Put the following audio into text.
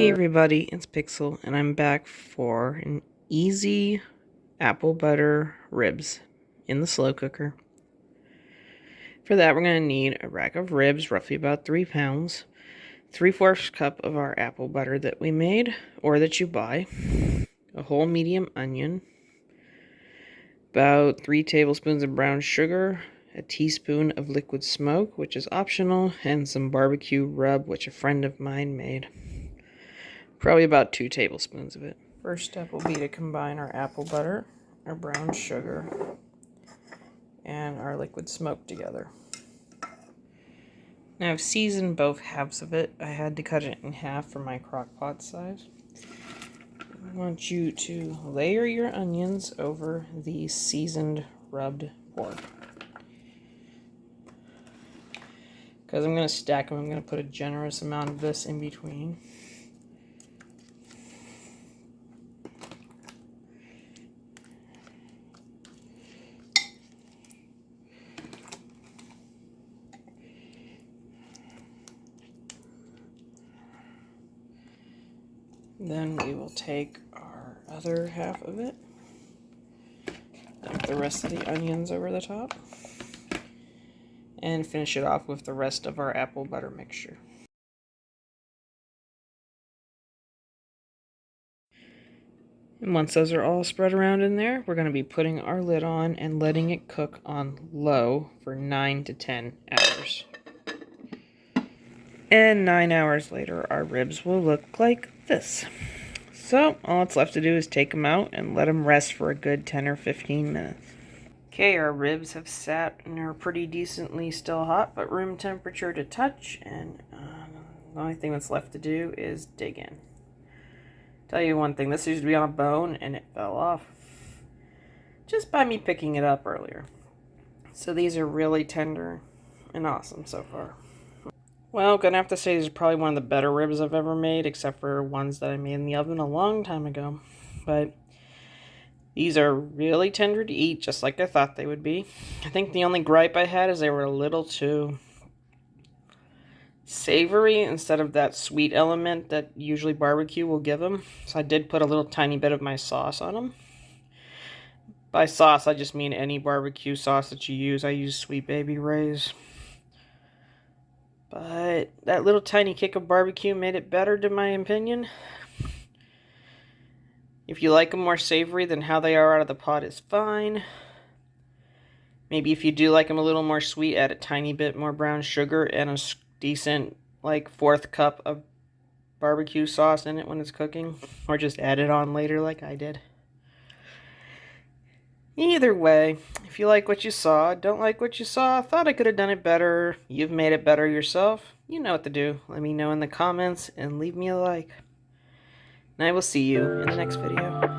Hey everybody, it's Pixel, and I'm back for an easy apple butter ribs in the slow cooker. For that, we're going to need a rack of ribs, roughly about 3 pounds, 3/4 cup of our apple butter that we made, or that you buy, a whole medium onion, about 3 tablespoons of brown sugar, a teaspoon of liquid smoke, which is optional, and some barbecue rub, which a friend of mine made. Probably about 2 tablespoons of it. First step will be to combine our apple butter, our brown sugar, and our liquid smoke together. Now I've seasoned both halves of it. I had to cut it in half for my crock pot size. I want you to layer your onions over the seasoned rubbed pork. Because I'm going to stack them, I'm going to put a generous amount of this in between. Then we will take our other half of it, dump the rest of the onions over the top, and finish it off with the rest of our apple butter mixture. And once those are all spread around in there, we're going to be putting our lid on and letting it cook on low for 9 to 10 hours. And 9 hours later, our ribs will look like this. So, all that's left to do is take them out and let them rest for a good 10 or 15 minutes. Okay, our ribs have sat and are pretty decently still hot, but room temperature to touch, and the only thing that's left to do is dig in. Tell you one thing, this used to be on a bone and it fell off just by me picking it up earlier. So these are really tender and awesome so far. Well, gonna have to say these are probably one of the better ribs I've ever made, except for ones that I made in the oven a long time ago. But these are really tender to eat, just like I thought they would be. I think the only gripe I had is they were a little too savory instead of that sweet element that usually barbecue will give them. So I did put a little tiny bit of my sauce on them. By sauce, I just mean any barbecue sauce that you use. I use Sweet Baby Ray's. But that little tiny kick of barbecue made it better, to my opinion. If you like them more savory than how they are out of the pot is fine. Maybe if you do like them a little more sweet, add a tiny bit more brown sugar and a decent, like, 1/4 cup of barbecue sauce in it when it's cooking. Or just add it on later like I did. Either way, if you like what you saw, don't like what you saw, thought I could have done it better, you've made it better yourself, you know what to do. Let me know in the comments and leave me a like. And I will see you in the next video.